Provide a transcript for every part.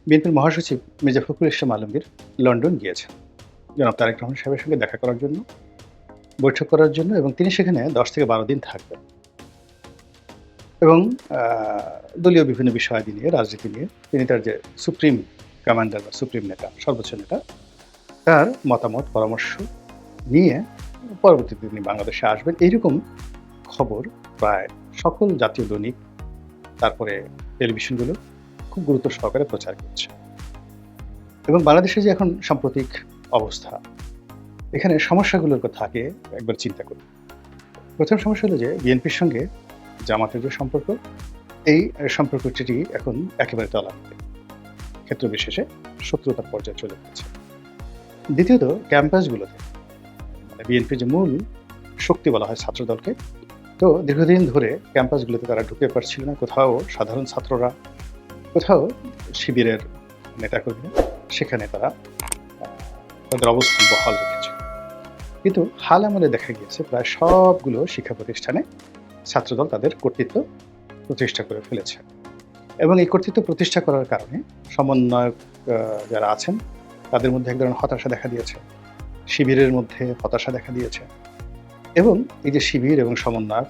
বিএনপির মহাসচিব মির্জা ফখরুল ইসলাম আলমগীর লন্ডন গিয়েছেন জনাব তারেক রহমান সাহেবের সঙ্গে দেখা করার জন্য, বৈঠক করার জন্য, এবং তিনি সেখানে ১০ থেকে ১২ দিন থাকবেন এবং আ দলীয় বিভিন্ন বিষয়াদি নিয়ে, রাজনীতি নিয়ে তিনি তার যে সুপ্রিম কমান্ডার বা সুপ্রিম নেতা, সর্বোচ্চ নেতা, তার মতামত, পরামর্শ নিয়ে পরবর্তীতে তিনি বাংলাদেশে আসবেন। এইরকম খবর প্রায় সকল জাতীয় দৈনিক, তারপরে টেলিভিশনগুলো খুব গুরুত্ব সহকারে প্রচার করছে। এবং বাংলাদেশের যে এখন সাম্প্রতিক অবস্থা, এখানে সমস্যাগুলোর কথা আগে একবার চিন্তা করি। প্রথম সমস্যা হলো যে বিএনপির সঙ্গে জামাতের যে সম্পর্ক, এই সম্পর্কটি এখন একেবারে তলানিতে, ক্ষেত্র বিশেষে শত্রুতার পর্যায়ে চলে গেছে। দ্বিতীয়ত ক্যাম্পাসগুলোতে মানে বিএনপির যে মূল শক্তি বলা হয় ছাত্রদলকে, তো দীর্ঘদিন ধরে ক্যাম্পাসগুলোতে তারা ঢুকে পারছিল না। কোথাও সাধারণ ছাত্ররা, কোথাও শিবিরের নেতাকর্মীরা, সেখানে তারা তাদের অবস্থান বহাল রেখেছে। কিন্তু হাল আমলে দেখা গিয়েছে প্রায় সবগুলো শিক্ষা প্রতিষ্ঠানে ছাত্রদল তাদের কর্তৃত্ব প্রতিষ্ঠা করে ফেলেছে এবং এই কর্তৃত্ব প্রতিষ্ঠা করার কারণে সমন্বয়ক যারা আছেন তাদের মধ্যে এক ধরনের হতাশা দেখা দিয়েছে, শিবিরের মধ্যে হতাশা দেখা দিয়েছে এবং এই যে শিবির এবং সমন্বয়ক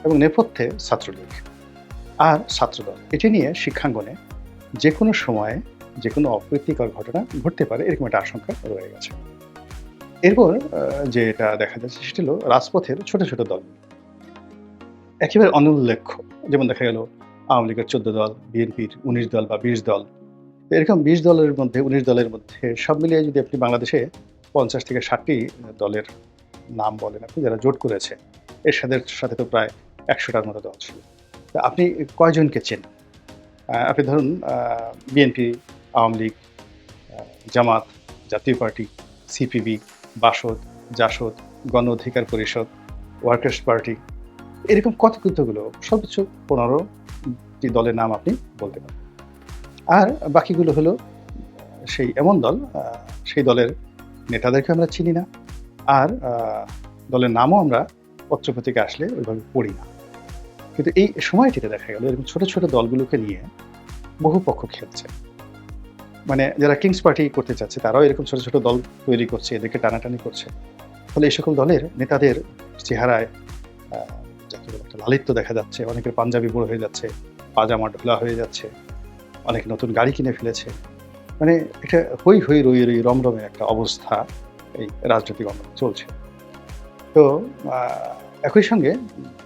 এবং নেপথ্যে ছাত্রলীগ আর ছাত্রদল, এটি নিয়ে শিক্ষাঙ্গনে যে কোনো সময়ে যে কোনো অপ্রীতিকর ঘটনা ঘটতে পারে, এরকম একটা আশঙ্কা রয়ে গেছে। এরপর যেটা দেখা যাচ্ছে সেটা হলো রাজপথের ছোট ছোট দল একেবারে অনুল্লেখ্য। যেমন দেখা গেল আওয়ামী লীগের ১৪ দল, বিএনপির ১৯ দল বা ২০ দল। এরকম ২০ দলের মধ্যে, ১৯ দলের মধ্যে সব মিলিয়ে যদি আপনি বাংলাদেশে ৫০ থেকে ৬০টি দলের নাম বলেন আপনি, যারা জোট করেছে, এর সাথে তো প্রায় ১০০টার মতো দল ছিল। তা আপনি কয়জনকে চেনেন? আপনি ধরুন বিএনপি, আওয়ামী লীগ, জামাত, জাতীয় পার্টি, সিপিবি, বাসদ, জাসদ, গণ অধিকার পরিষদ, ওয়ার্কার্স পার্টি, এরকম কতগুলো, সর্বোচ্চ ১৫টি দলের নাম আপনি বলতে পারেন। আর বাকিগুলো হলো সেই এমন দল, সেই দলের নেতাদেরকে আমরা চিনি না, আর দলের নামও আমরা পত্রপত্রিকা আসলে ওইভাবে পড়ি না। কিন্তু এই সময়টিতে দেখা গেল এরকম ছোট ছোট দলগুলোকে নিয়ে বহু পক্ষ খেলছে। মানে যারা কিংস পার্টি করতে চাচ্ছে তারাও এরকম ছোট ছোট দল তৈরি করছে, এদেরকে টানাটানি করছে। ফলে এই সকল দলের নেতাদের চেহারায় যাকে বলে একটা লালিত্য দেখা যাচ্ছে, অনেকের পাঞ্জাবি বুড়ো হয়ে যাচ্ছে, পাজামা ঢোলা হয়ে যাচ্ছে, অনেকে নতুন গাড়ি কিনে ফেলেছে। মানে এটা হই হই রই রই রমরমে একটা অবস্থা এই রাজনৈতিক অঙ্গনে চলছে। তো একই সঙ্গে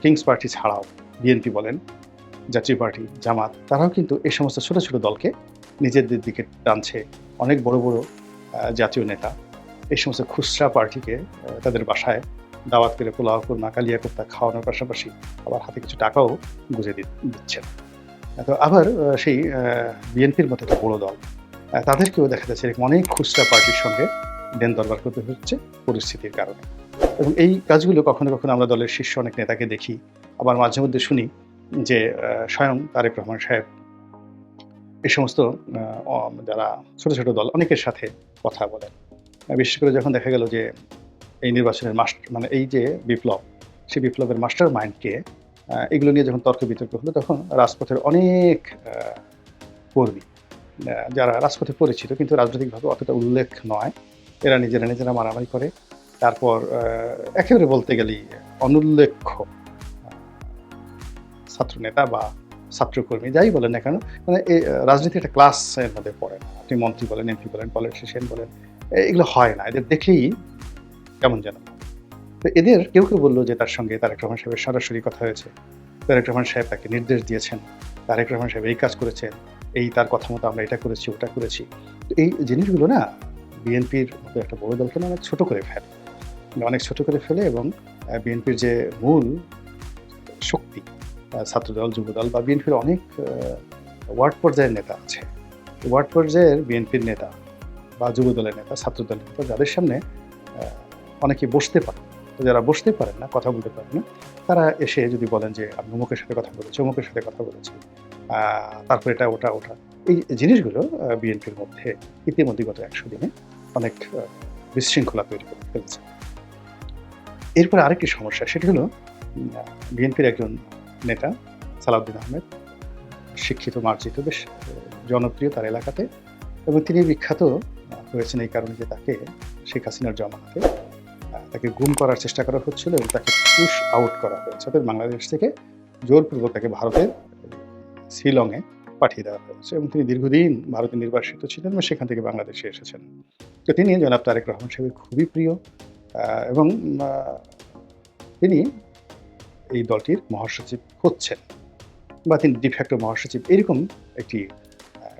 কিংস পার্টি ছাড়াও বিএনপি বলেন, জাতীয় পার্টি, জামাত, তারাও কিন্তু এই সমস্ত ছোট ছোট দলকে নিজেদের দিকে টানছে। অনেক বড় বড় জাতীয় নেতা এই সমস্ত খুচরা পার্টিকে তাদের বাসায় দাওয়াত করে পোলাও, কোরমা, কালিয়া কোপ্তা খাওয়ানোর পাশাপাশি আবার হাতে কিছু টাকাও গুঁজে দিচ্ছেন। তো আবার সেই বিএনপির মতো একটা বড় দল, তাদেরকেও দেখা যাচ্ছে এরকম অনেক খুচরা পার্টির সঙ্গে দেন দরবার করতে হচ্ছে পরিস্থিতির কারণে। এবং এই কাজগুলো কখনো কখনো আমরা দলের শীর্ষ অনেক নেতাকে দেখি, আবার মাঝে মধ্যে শুনি যে স্বয়ং তারেক রহমান সাহেব এই সমস্ত যারা ছোট ছোট দল অনেকের সাথে কথা বলেন। বিশেষ করে যখন দেখা গেল যে এই নির্বাচনের মানে এই যে বিপ্লব, সেই বিপ্লবের মাস্টার মাইন্ডকে, এগুলো নিয়ে যখন তর্ক বিতর্ক হলো, তখন রাজপথের অনেক কর্মী যারা রাজপথে পরিচিত কিন্তু রাজনৈতিকভাবে অতটা উল্লেখ নয়, এরা নিজেরা মারামারি করে। তারপর একেবারে বলতে গেলেই অনুল্লেখ্য ছাত্রনেতা বা ছাত্রকর্মী যাই বলেন না কেন, মানে এই রাজনীতি একটা ক্লাসের মধ্যে পড়ে না। আপনি মন্ত্রী বলেন, এমপি বলেন, পলিটিশিয়ান বলেন, এগুলো হয় না। এদের দেখেই কেমন যেন। তো এদের কেউ বলল যে তার সঙ্গে তারেক রহমান সাহেবের সরাসরি কথা হয়েছে। তারেক রহমান সাহেব তাকে নির্দেশ দিয়েছেন। তারেক রহমান সাহেব এই কাজ করেছেন, এই তার কথা মতো আমরা এটা করেছি, ওটা করেছি। তো এই জিনিসগুলো না বিএনপির মতো একটা বড় দলকে না অনেক ছোট করে ফেলে। অনেক ছোট করে ফেলে এবং বিএনপির যে মূল শক্তি, ছাত্রদল, যুবদল বা বিএনপির অনেক ওয়ার্ড পর্যায়ের নেতা আছে। ওয়ার্ড পর্যায়ের বিএনপির নেতা বা যুবদলের নেতা, ছাত্রদলের নেতা, যাদের সামনে অনেকে বসতে পারে। তো যারা বসতে পারেন না, কথা বলতে পারেন না, তারা এসে যদি বলেন যে আমি অমুকের সাথে কথা বলেছি, অমুকের সাথে কথা বলেছি, তারপর এটা ওটা, এই জিনিসগুলো বিএনপির মধ্যে ইতিমধ্যে গত ১০০ দিনে অনেক বিশৃঙ্খলা তৈরি করে ফেলেছে। এরপরে আরেকটি সমস্যা, সেটি হলো বিএনপির একজন নেতা সালাউদ্দিন আহমেদ, শিক্ষিত, মার্জিত, বেশ জনপ্রিয় তার এলাকাতে এবং তিনি বিখ্যাত হয়েছেন এই কারণে যে তাকে শেখ হাসিনার জমানাতে তাকে গুম করার চেষ্টা করা হচ্ছিল এবং তাকে পুশ আউট করা হয়েছে। অর্থাৎ বাংলাদেশ থেকে জোরপূর্বক তাকে ভারতের শিলংয়ে পাঠিয়ে দেওয়া হয়েছে এবং তিনি দীর্ঘদিন ভারতে নির্বাসিত ছিলেন এবং সেখান থেকে বাংলাদেশে এসেছেন। তো তিনি জনাব তারেক রহমান সাহেবের খুবই প্রিয় এবং তিনি এই দলটির মহাসচিব হচ্ছেন বা তিনি ডিফ্যাক্টো মহাসচিব, এরকম একটি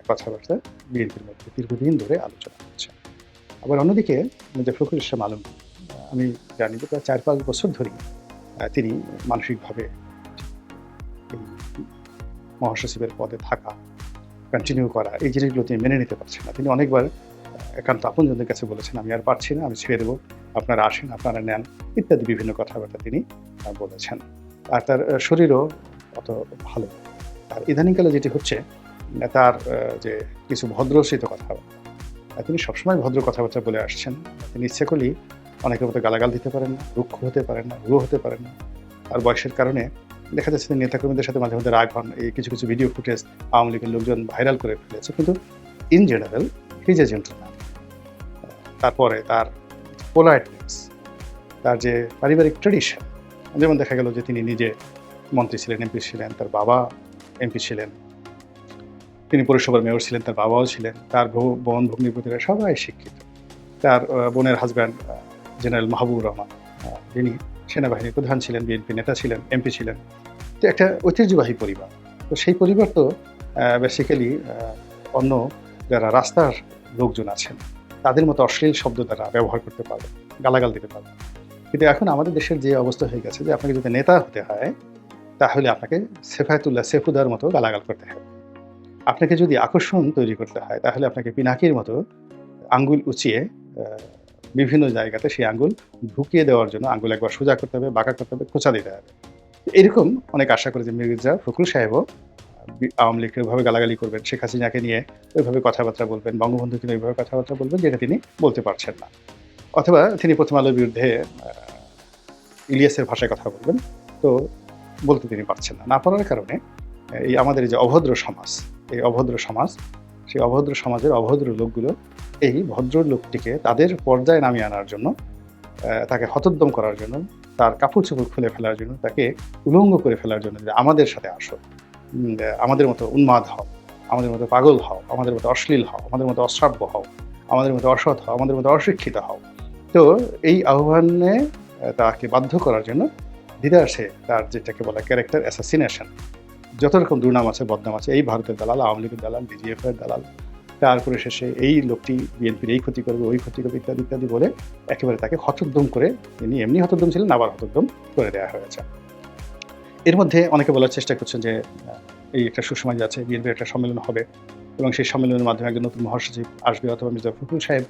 কথাবার্তা বিএনপির মধ্যে দীর্ঘদিন ধরে আলোচনা হচ্ছে। আবার অন্যদিকে মির্জা ফখরুল ইসলাম আলমগীর, আমি জানি যে প্রায় ৪-৫ বছর ধরেই তিনি মানসিকভাবে এই মহাসচিবের পদে থাকা, কন্টিনিউ করা, এই জিনিসগুলো তিনি মেনে নিতে পারছেন না। তিনি অনেকবার একান্ত আপনজনদের কাছে বলেছেন, আমি আর পারছি না, আমি ছেড়ে দেবো, আপনারা আসেন, আপনারা নেন, ইত্যাদি বিভিন্ন কথাবার্তা তিনি বলেছেন। আর তার শরীরও অত ভালো। আর ইদানিংকালে যেটি হচ্ছে, তার যে কিছু ভদ্রসিত কথাবার্তা, তিনি সবসময় ভদ্র কথাবার্তা বলে আসছেন। তিনি ইচ্ছে করলেই অনেকের মতো গালাগাল দিতে পারেন না, রুক্ষ হতে পারেন না, রুড়ো হতে পারেন না। আর বয়সের কারণে দেখা যাচ্ছে তিনি নেতাকর্মীদের সাথে মাঝে মধ্যে রাগ হন। এই কিছু কিছু ভিডিও ফুটেজ আওয়ামী লীগের লোকজন ভাইরাল করে ফেলেছে, কিন্তু in general he is a gentleman. তারপরে তার পোলাইটনেস, তার যে পারিবারিক ট্র্যাডিশন, যেমন দেখা গেল যে তিনি নিজে মন্ত্রী ছিলেন, এমপি ছিলেন, তার বাবা এমপি ছিলেন, তিনি পৌরসভার মেয়র ছিলেন, তার বাবাও ছিলেন, তার বোন ভগ্নিপতিরা সবাই শিক্ষিত। তার বোনের হাজব্যান্ড জেনারেল মাহবুবুর রহমান, যিনি সেনাবাহিনীর প্রধান ছিলেন, বিএনপি নেতা ছিলেন, এমপি ছিলেন। তো একটা ঐতিহ্যবাহী পরিবার। তো সেই পরিবার তো বেসিক্যালি অন্য যারা রাস্তার লোকজন আছেন তাদের মতো অশ্লীল শব্দ দ্বারা ব্যবহার করতে পারবে, গালাগাল দিতে পারবে। কিন্তু এখন আমাদের দেশের যে অবস্থা হয়ে গেছে যে আপনাকে যদি নেতা হতে হয় তাহলে আপনাকে সেফায়েতুল্লাহ সেফুদার মতো গালাগাল করতে হয়। আপনাকে যদি আকর্ষণ তৈরি করতে হয় তাহলে আপনাকে পিনাকির মতো আঙ্গুল উঁচিয়ে বিভিন্ন জায়গাতে সেই আঙ্গুল ঢুকিয়ে দেওয়ার জন্য আঙ্গুল একবার সোজা করতে হবে, বাঁকা করতে হবে, খোঁচা দিতে হবে। এরকম অনেক আশা করে যে মির্জা ফখরুল সাহেবও আওয়ামী লীগকে ওইভাবে গালাগালি করবেন, শেখ হাসিনাকে নিয়ে ওইভাবে কথাবার্তা বলবেন, বঙ্গবন্ধুকে নিয়ে ওইভাবে কথাবার্তা বলবেন, যেটা তিনি বলতে পারছেন না। অথবা তিনি প্রথম আলোর বিরুদ্ধে ইলিয়াসের ভাষায় কথা বলবেন, তো বলতে তিনি পারছেন না। না পারার কারণে এই আমাদের যে অভদ্র সমাজ, এই অভদ্র সমাজ, সেই অভদ্র সমাজের অভদ্র লোকগুলো এই ভদ্র লোকটিকে তাদের পর্যায়ে নামিয়ে আনার জন্য, তাকে হতোদ্যম করার জন্য, তার কাপড় চোপড় খুলে ফেলার জন্য, তাকে উলঙ্গ করে ফেলার জন্য যে আমাদের সাথে আসো, আমাদের মতো উন্মাদ হও, আমাদের মতো পাগল হও, আমাদের মতো অশ্লীল হও, আমাদের মতো অশ্রাব্য হও, আমাদের মতো অসৎ হও, আমাদের মতো অশিক্ষিত হও। তো এই আহ্বানে তাকে বাধ্য করার জন্য ধীরে আসে তার যেটাকে বলা ক্যারেক্টার অ্যাসাসিনেশন। যত রকম দুর্নাম আছে, বদনাম আছে, এই ভারতের দালাল, আওয়ামী লীগের দালাল, ডিজিএফের দালাল, তারপরে শেষে এই লোকটি বিএনপির এই ক্ষতি করবে, ওই ক্ষতি করবে, ইত্যাদি ইত্যাদি বলে একেবারে তাকে হতোদ্যম করে, তিনি এমনি হতোদ্যম ছিলেন, আবার হতোদ্যম করে দেওয়া হয়েছে। এর মধ্যে অনেকে বলার চেষ্টা করছেন যে এই একটা সুসময় যাচ্ছে, বিএনপির একটা সম্মেলন হবে এবং সেই সম্মেলনের মাধ্যমে একজন নতুন মহাসচিব আসবে অথবা মির্জা ফখরুল সাহেব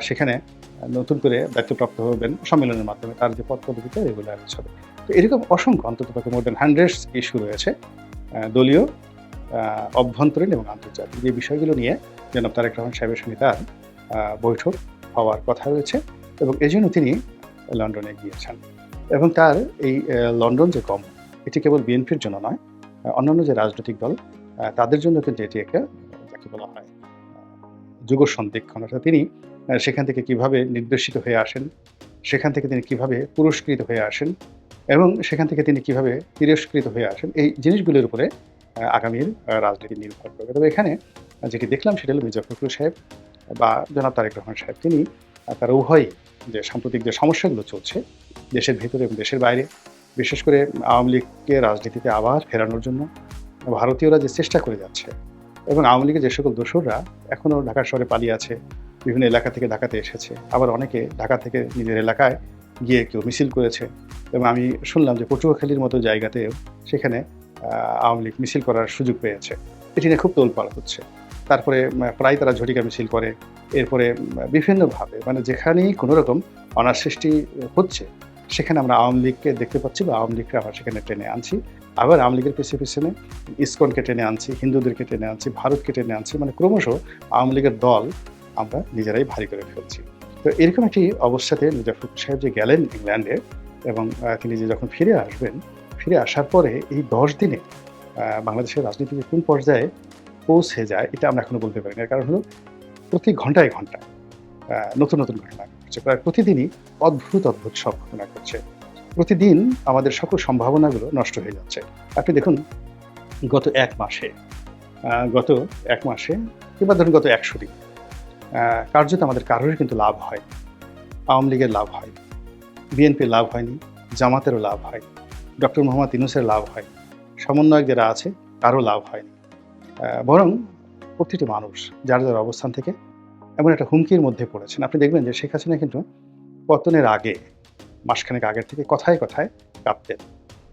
সেখানে নতুন করে দায়িত্বপ্রাপ্ত হবেন সম্মেলনের মাধ্যমে, তার যে পদ পদবিতে রেগুলারাইজ হবে। তো এরকম অসংখ্য, অন্ততপক্ষে মোর দ্যান হান্ড্রেডস ইস্যু রয়েছে দলীয়, অভ্যন্তরীণ এবং আন্তর্জাতিক, যে বিষয়গুলো নিয়ে জনাব তারেক রহমান সাহেবের সঙ্গে তার বৈঠক হওয়ার কথা রয়েছে এবং এজন্য তিনি লন্ডনে গিয়েছেন। এবং তার এই লন্ডন যে গমন, এটি কেবল বিএনপির জন্য নয়, অন্যান্য যে রাজনৈতিক দল তাদের জন্য কিন্তু এটি একটা, যাকে বলা হয়, যুগ সন্ধিক্ষণ। অর্থাৎ তিনি সেখান থেকে কিভাবে নির্দেশিত হয়ে আসেন, সেখান থেকে তিনি কিভাবে পুরস্কৃত হয়ে আসেন এবং সেখান থেকে তিনি কিভাবে তিরস্কৃত হয়ে আসেন, এই জিনিসগুলোর উপরে আগামীর রাজনীতি নির্ভর করবে। তবে এখানে যেটি দেখলাম সেটা হলো মির্জা ফখরুল সাহেব বা জনাব তারেক রহমান সাহেব, তিনি তারা উভয়ই যে সাম্প্রতিক যে সমস্যাগুলো চলছে দেশের ভেতরে এবং দেশের বাইরে, বিশেষ করে আওয়ামী লীগকে রাজনীতিতে আবার ফেরানোর জন্য ভারতীয়রা যে চেষ্টা করে যাচ্ছে এবং আওয়ামী লীগের যে সকল দোসররা এখনও ঢাকা শহরে পালিয়ে আছে, বিভিন্ন এলাকা থেকে ঢাকাতে এসেছে, আবার অনেকে ঢাকা থেকে নিজের এলাকায় গিয়ে কেউ মিছিল করেছে এবং আমি শুনলাম যে পটুয়াখালীর মতো জায়গাতেও সেখানে আওয়ামী লীগ মিছিল করার সুযোগ পেয়েছে। এটি নিয়ে খুব তোলপাড় হচ্ছে। তারপরে প্রায় তারা ঝটিকা মিছিল করে, এরপরে বিভিন্নভাবে মানে যেখানেই কোনো রকম অনাসৃষ্টি হচ্ছে সেখানে আমরা আওয়ামী লীগকে দেখতে পাচ্ছি বা আওয়ামী লীগকে আমরা সেখানে টেনে আনছি। আবার আওয়ামী লীগের পিছনে ইসকনকে টেনে আনছি, হিন্দুদেরকে টেনে আনছি, ভারতকে টেনে আনছি, মানে ক্রমশ আওয়ামী লীগের দল আমরা নিজেরাই ভারী করে ফেলছি। তো এরকম একটি অবস্থাতে মির্জা ফখরুল সাহেব যে গেলেন ইংল্যান্ডে এবং তিনি যে যখন ফিরে আসবেন, ফিরে আসার পরে এই 10 দিনে বাংলাদেশের রাজনীতিতে কোন পর্যায়ে পৌঁছে যায় এটা আমরা এখনো বলতে পারি না। কারণ হলো প্রতি ঘন্টায় ঘন্টায় নতুন, নতুন ঘটনা ঘটছে। প্রায় প্রতিদিনই অদ্ভুত, অদ্ভুত সব ঘটনা ঘটছে। প্রতিদিন আমাদের সকল সম্ভাবনাগুলো নষ্ট হয়ে যাচ্ছে। আপনি দেখুন গত ১ মাসে গত ১ মাসে কিংবা ধরুন গত ১০০ দিন আ কার্যত আমাদের কারোরই কিন্তু লাভ হয়নি। আওয়ামী লীগের লাভ হয়নি, বিএনপির লাভ হয়নি, জামাতেরও লাভ হয়নি, ডক্টর মোহাম্মদ ইউনূসের লাভ হয়নি। সমন্বয়ক যারা আছে তারও লাভ হয়নি। বরং প্রতিটি মানুষ যার, যার অবস্থান থেকে এমন একটা হুমকির মধ্যে পড়েছেন। আপনি দেখবেন যে শেখ হাসিনা কিন্তু পতনের আগে, মাসখানেক আগের থেকে কথায়, কথায় কাঁদতেন।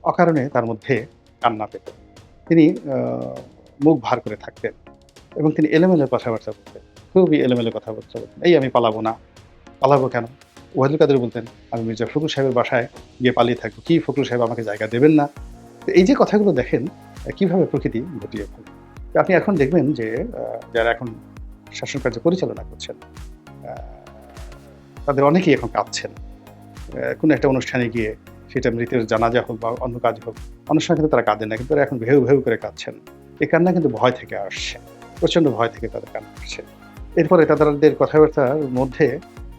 অকারণে তার মধ্যে কান্না পেতেন। তিনি আ মুখ ভার করে থাকতেন এবং তিনি এলোমেলো কথাবার্তা বলতেন। খুবই এলোমেলো কথাবার্তা বলতেন। "এই আমি পালাবো না। পালাবো কেন?" ওয়াহিদুল কাদের বলতেন, "আমি মির্জা ফখরুল সাহেবের বাসায় গিয়ে পালিয়ে থাকবো। কি ফখরুল সাহেব আমাকে জায়গা দেবেন না?" তো এই যে কথাগুলো দেখেন কিভাবে প্রকৃতি ঘটিয়ে ফেলে। তো আপনি এখন দেখবেন যে যারা এখন শাসন কার্য পরিচালনা করছেন, আ তাদের অনেকেই এখন কাঁদছেন। কোনো একটা অনুষ্ঠানে গিয়ে সেটা মৃতের জানাজা হোক বা অন্য কাজ হোক, অনেক সময় কিন্তু তারা কাঁদেন না। কিন্তু তারা এখন ভেউ, ভেউ করে কাঁদছেন। এই কান্না কিন্তু ভয় থেকে আসছে। প্রচণ্ড ভয় থেকে তাদের কান্না আসছে। এরপরে তাদের কথাবার্তার মধ্যে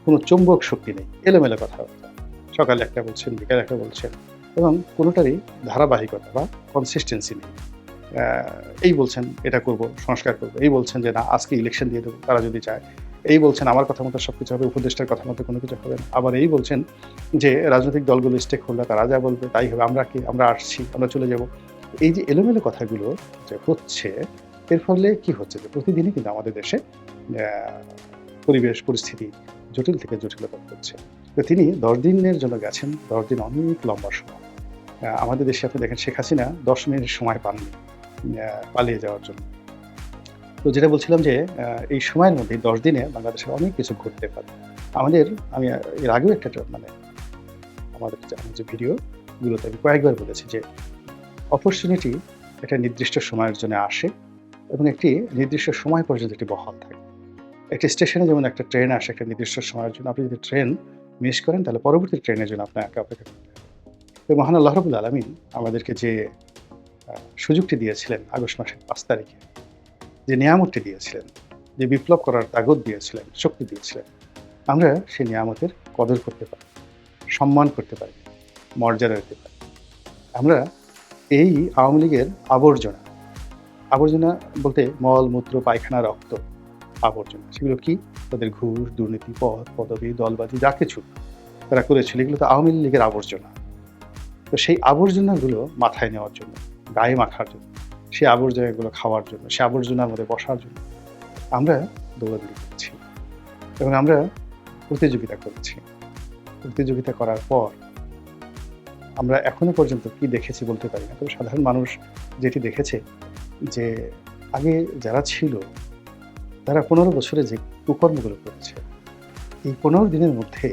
কোনো চুম্বক শক্তি নেই। এলোমেলো কথাবার্তা। সকালে একটা বলছেন, বিকালে একটা বলছেন এবং কোনোটারই ধারাবাহিকতা বা কনসিস্টেন্সি নেই। আ এই বলছেন এটা করব, সংস্কার করব। এই বলছেন যে না আজকে ইলেকশন দিয়ে দেব তারা যদি চায়। এই বলছেন আমার কথা মতো সবকিছু হবে, উপদেষ্টার কথা মতো কোনো কিছু হবে না। আবার এই বলছেন যে রাজনৈতিক দলগুলো স্টেক হোল্ডার তারা যা বলবে তাই হবে। আমরা কি? আমরা আসছি, আমরা চলে যাব। এই যে এলোমেলো কথাগুলো যে হচ্ছে, এর ফলে কি হচ্ছে? যে প্রতিদিনই কিন্তু আমাদের দেশে আ পরিবেশ পরিস্থিতি জটিল থেকে জটিলতর হচ্ছে। তো তিনি ১০ দিনের জন্য গেছেন। ১০ দিন অনেক লম্বা সময়। আমাদের দেশে আপনি দেখেন শেখ হাসিনা ১০ মিনিট সময় পাননি পালিয়ে যাওয়ার জন্য। তো যেটা বলছিলাম যে এই সময়ের মধ্যে ১০ দিনে বাংলাদেশের অনেক কিছু ঘটতে পারে। আমি এর আগেও একটা মানে আমার যে ভিডিওগুলোতে আমি কয়েকবার বলেছি যে অপরচুনিটি একটা নির্দিষ্ট সময়ের জন্য আসে এবং একটি নির্দিষ্ট সময় পর্যন্ত এটি বহাল থাকে। একটি স্টেশনে যেমন একটা ট্রেন আসে একটা নির্দিষ্ট সময়ের জন্য। আপনি যদি ট্রেন মিস করেন তাহলে পরবর্তী ট্রেনের জন্য আপনাকে অপেক্ষা করতে হবে। তো মহান আল্লাহ রাব্বুল আলামিন আমাদেরকে যে সুযোগটি দিয়েছিলেন আগস্ট মাসের ৫ তারিখে, যে নিয়ামতটি দিয়েছিলেন, যে বিপ্লব করার তাগদ দিয়েছিলেন, শক্তি দিয়েছিলেন, আমরা সেই নিয়ামতের কদর করতে পারি, সম্মান করতে পারি, মর্যাদা দিতে পারি। আমরা এই আওয়ামী লীগের আবর্জনা বলতে মল, মূত্র, পায়খানা, রক্ত আবর্জনা। সেগুলো কি? তাদের ঘুষ, দুর্নীতি, পদ, পদবি, দলবাজি যা কিছু তারা করেছিল এগুলো তো আওয়ামী লীগের আবর্জনা। তো সেই আবর্জনাগুলো মাথায় নেওয়ার জন্য, গায়ে মাখার জন্য, সেই আবর্জনাগুলো খাওয়ার জন্য, সেই আবর্জনার মধ্যে বসার জন্য আমরা দৌড়াদৌড়ি করেছি এবং আমরা প্রতিযোগিতা করেছি। প্রতিযোগিতা করার পর আমরা এখনো পর্যন্ত কি দেখেছি বলতে পারি না। তবে সাধারণ মানুষ যেটি দেখেছে যে আগে যারা ছিল তারা ১৫ বছরে যে কুকর্মগুলো করেছে, এই ১৫ দিনের মধ্যে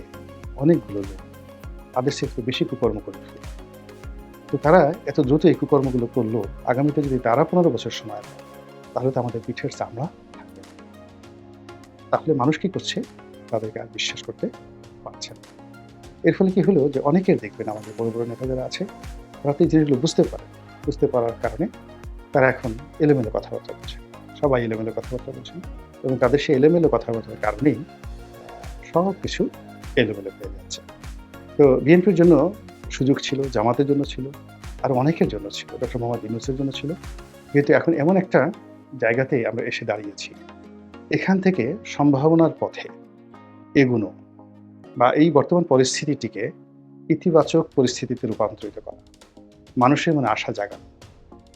অনেকগুলো লোক তাদের চেয়ে একটু বেশি কুকর্ম করে ফেলল। তো তারা এত দ্রুত এই কুকর্মগুলো করলো, আগামীতে যদি তারা ১৫ বছর সময় পায়, তাহলে তো আমাদের পিঠের চামড়া থাকবে না। তাহলে মানুষ কি করছে? তাদেরকে আর বিশ্বাস করতে পারছে না। এর ফলে কি হলো যে অনেকের দেখবেন আমাদের বড়, বড় নেতা যারা আছে, তারা তো এই জিনিসগুলো বুঝতে পারে। বুঝতে পারার কারণে তারা এখন এলোমেলো কথাবার্তা বলছে। সবাই এলোমেলো কথাবার্তা বলছেন এবং তাদের সেই এলোমেলো কথাবার্তার কারণেই সবকিছু এলোমেলো হয়ে যাচ্ছে। তো বিএনপির জন্য সুযোগ ছিল, জামাতের জন্য ছিল, আরো অনেকের জন্য ছিল। ডক্টর মোহাম্মদ ইউনূসের জন্য ছিল। কিন্তু এখন এমন একটা জায়গাতে আমরা এসে দাঁড়িয়েছি। এখান থেকে সম্ভাবনার পথে এগুনো বা এই বর্তমান পরিস্থিতিটিকে ইতিবাচক পরিস্থিতিতে রূপান্তরিত করা। মানুষের মনে আশা জাগানো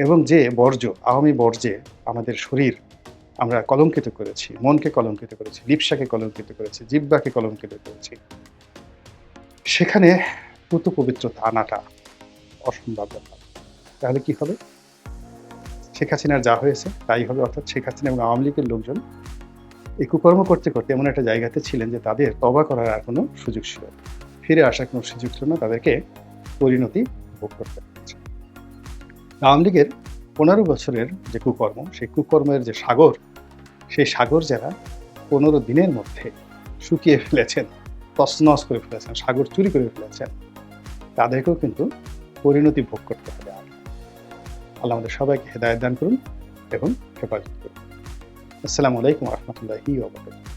এবং যে আওয়ামী বর্জ্যে আমাদের শরীর আমরা কলঙ্কিত করেছি, মনকে কলঙ্কিত করেছি, লিপ্সাকে কলঙ্কিত করেছি, জিহ্বাকে কলঙ্কিত করেছি। সেখানে পুত পবিত্রতা আনাটা অসম্ভব ব্যাপার। তাহলে কি হবে? শেখ হাসিনার যা হয়েছে তাই হবে। অর্থাৎ শেখ হাসিনা এবং আওয়ামী লীগের লোকজন এই কুকর্ম করতে, করতে এমন একটা জায়গাতে ছিলেন যে তাদের তওবা করার আর কোনো সুযোগ ছিল না। ফিরে আসার কোনো সুযোগ ছিল না। তাদেরকে পরিণতি ভোগ করতে হয়েছে। আওয়ামী লীগের ১৫ বছরের যে কুকর্ম, সেই কুকর্মের যে সাগর, সেই সাগর যারা ১৫ দিনের মধ্যে শুকিয়ে ফেলেছেন, তছনছ করে ফেলেছেন, সাগর চুরি করে ফেলেছেন, তাদেরকেও কিন্তু পরিণতি ভোগ করতে হবে। আল্লাহ আমাদের সবাইকে হেদায়েত দান করুন। এবং হেফাজত করুন। আসসালামু আলাইকুম ওয়া রাহমাতুল্লাহি ওয়া বারাকাতুহু।